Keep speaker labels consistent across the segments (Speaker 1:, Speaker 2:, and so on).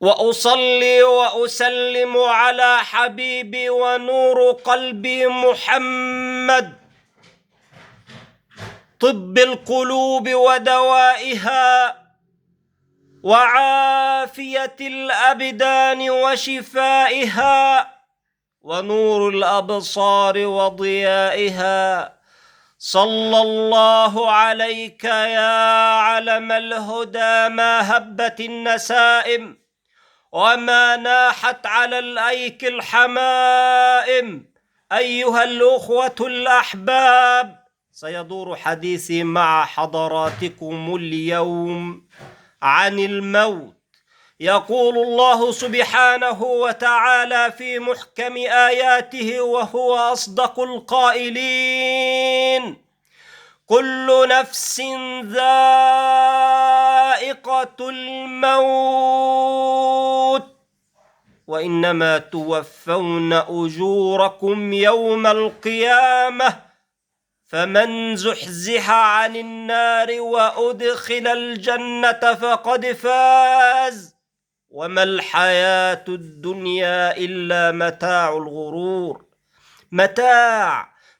Speaker 1: وأصلي وأسلم على حبيبي ونور قلبي محمد، طب القلوب ودوائها وعافية الأبدان وشفائها ونور الأبصار وضيائها. صلى الله عليك يا علم الهدى، ما هبت النسائم وما ناحت على الأيك الحمائم. أيها الأخوة الأحباب، سيدور حديثي مع حضراتكم اليوم عن الموت. يقول الله سبحانه وتعالى في محكم آياته وهو أصدق القائلين: كل نفس ذائقة الموت وإنما توفون أجوركم يوم القيامة، فمن زحزح عن النار وأدخل الجنة فقد فاز، وما الحياة الدنيا إلا متاع الغرور.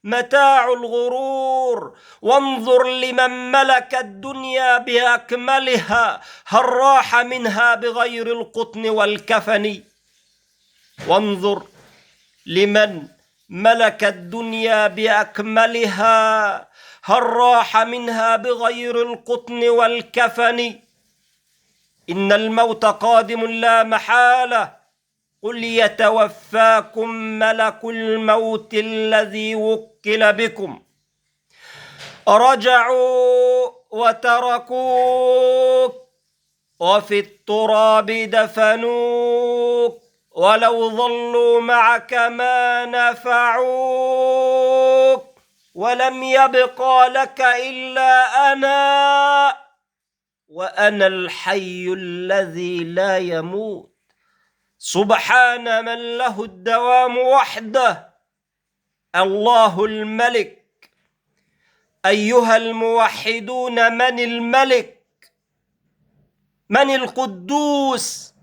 Speaker 1: متاع الغرور. وانظر لمن ملك الدنيا بأكملها، هل راح منها بغير القطن والكفن؟ وانظر لمن ملك الدنيا بأكملها، هل راح منها بغير القطن والكفن؟ إن الموت قادم لا محالة، قل يتوفاكم ملك الموت الذي وكل بكم. رجعوا وتركوك وفي التراب دفنوك، ولو ظلوا معك ما نفعوك، ولم يبق لك إلا أنا، وأنا الحي الذي لا يموت. سبحان من له الدوام وحده، الله الملك. أيها الموحدون، من الملك؟ من القدوس؟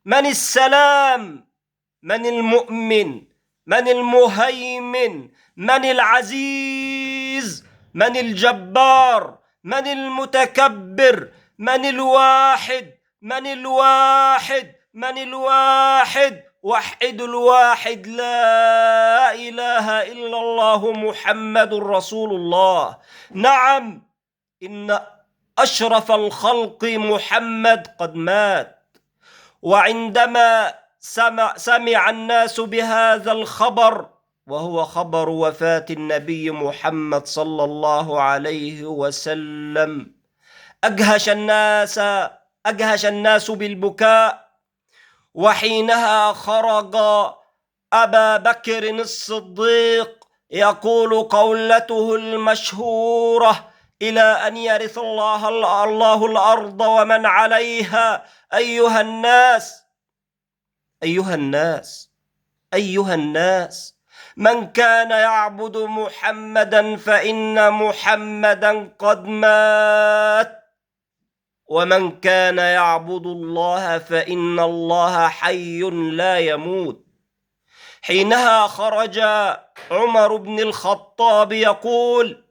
Speaker 1: من السلام؟ من المؤمن؟ من المهيمن؟ من العزيز؟ من الجبار؟ من المتكبر؟ من الواحد؟ من الواحد؟ من الواحد؟ وحد الواحد، لا إله إلا الله محمد رسول الله. نعم، إن أشرف الخلق محمد قد مات. وعندما سمع الناس بهذا الخبر، وهو خبر وفاة النبي محمد صلى الله عليه وسلم، أجهش الناس بالبكاء. وحينها خرج أبا بكر الصديق يقول قولته المشهورة: إلى أن يرث الله الأرض ومن عليها. أيها الناس، من كان يعبد محمدا فإن محمدا قد مات، ومن كان يعبد الله فإن الله حي لا يموت. حينها خرج عمر بن الخطاب يقول: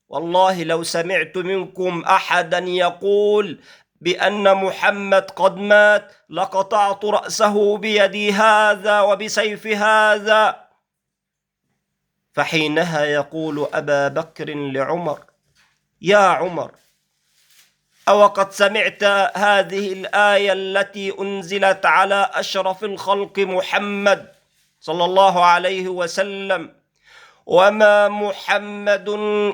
Speaker 1: والله لو سمعت منكم أحدا يقول بأن محمد قد مات لقطعت رأسه بيدي هذا وبسيف هذا. فحينها يقول أبا بكر لعمر: يا عمر، أو قد سمعت هذه الآية التي أنزلت على أشرف الخلق محمد صلى الله عليه وسلم: وما محمد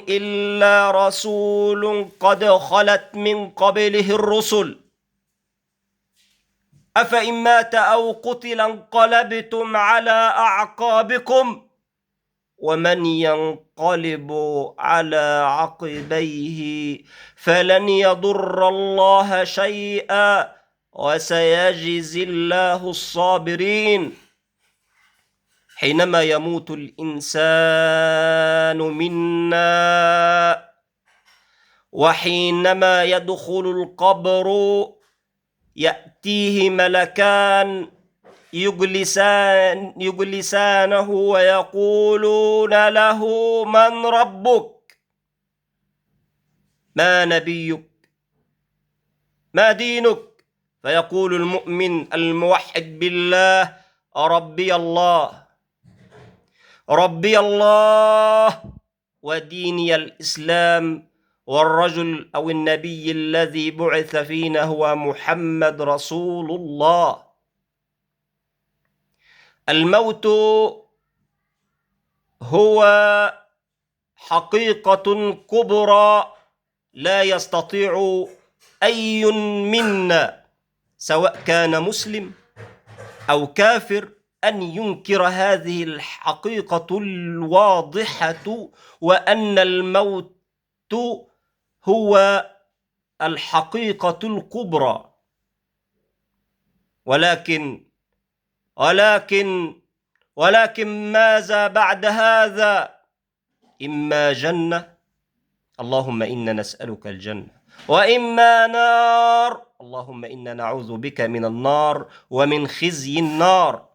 Speaker 1: إلا رسول قد خلت من قبله الرسل، أفإن مات أو قتل انقلبتم على أعقابكم، ومن ينقلب على عقبيه فلن يضر الله شيئا وسيجزي الله الصابرين. حينما يموت الإنسان منا وحينما يدخل القبر يأتيه ملكان يجلسانه ويقولون له: من ربك؟ ما نبيك؟ ما دينك؟ فيقول المؤمن الموحد بالله: ربي الله، ربي الله وديني الإسلام، والرجل أو النبي الذي بعث فينا هو محمد رسول الله. الموت هو حقيقة كبرى لا يستطيع أي منا سواء كان مسلم أو كافر أن ينكر هذه الحقيقة الواضحة، وأن الموت هو الحقيقة الكبرى. ولكن ماذا بعد هذا؟ إما جنة، اللهم إنا نسألك الجنة، وإما نار، اللهم إنا نعوذ بك من النار ومن خزي النار.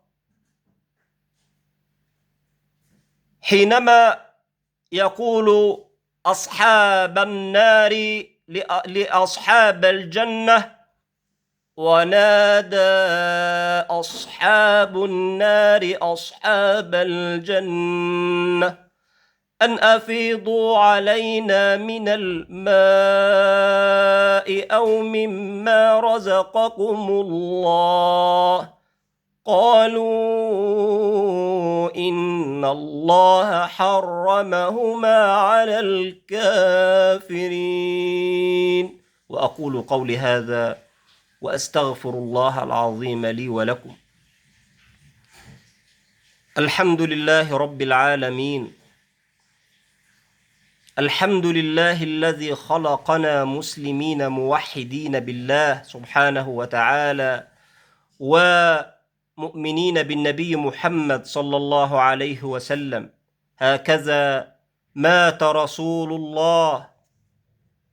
Speaker 1: حينما يقول أصحاب النار لأصحاب الجنة: ونادى أصحاب النار أصحاب الجنة أن أفيضوا علينا من الماء أو مما رزقكم الله، قالوا إن الله حرمهما على الكافرين. وأقول قولي هذا وأستغفر الله العظيم لي ولكم. الحمد لله رب العالمين، الحمد لله الذي خلقنا مسلمين موحدين بالله سبحانه وتعالى، ومؤمنين بالنبي محمد صلى الله عليه وسلم. هكذا مات رسول الله،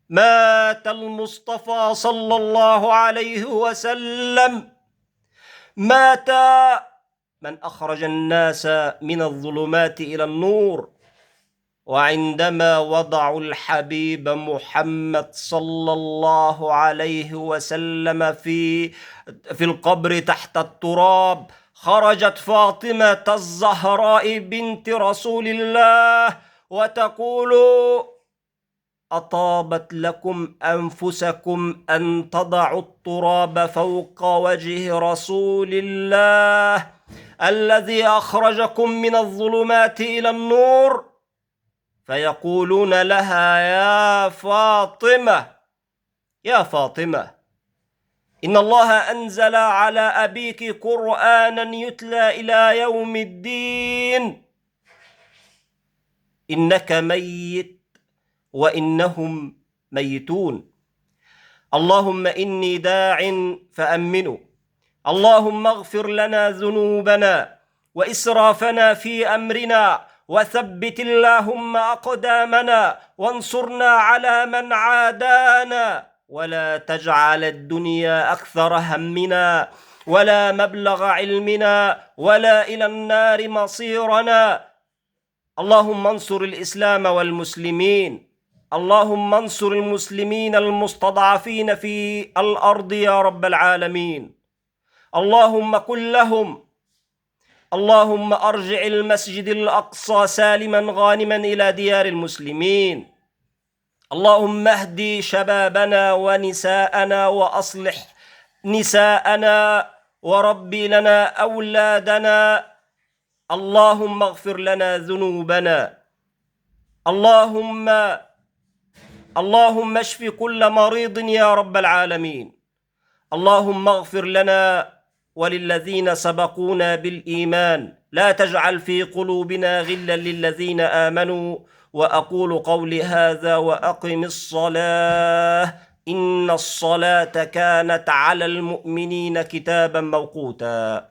Speaker 1: مات المصطفى صلى الله عليه وسلم، مات من أخرج الناس من الظلمات إلى النور. وعندما وضعوا الحبيب محمد صلى الله عليه وسلم في القبر تحت التراب، خرجت فاطمة الزهراء بنت رسول الله وتقول: أطابت لكم أنفسكم أن تضعوا التراب فوق وجه رسول الله الذي أخرجكم من الظلمات إلى النور. فيقولون لها: يا فاطمة، يا فاطمة، إن الله أنزل على أبيك قرآنا يتلى إلى يوم الدين، إنك ميت وإنهم ميتون، اللهم إني داع فأمنوا، اللهم اغفر لنا ذنوبنا وإسرافنا في أمرنا، وثبت اللهم أقدامنا، وانصرنا على من عادانا، ولا تجعل الدنيا أكثر همنا ولا مبلغ علمنا ولا إلى النار مصيرنا. اللهم انصر الإسلام والمسلمين، اللهم انصر المسلمين المستضعفين في الأرض يا رب العالمين. اللهم كن لهم، اللهم أرجع المسجد الأقصى سالما غانما إلى ديار المسلمين. اللهم اهدي شبابنا ونساءنا وأصلح نساءنا وربي لنا أولادنا. اللهم اغفر لنا ذنوبنا، اللهم اشف كل مريض يا رب العالمين. اللهم اغفر لنا وللذين سبقونا بالإيمان، لا تجعل في قلوبنا غلا للذين آمنوا. وأقول قولي هذا وأقم الصلاة، إن الصلاة كانت على المؤمنين كتابا موقوتا.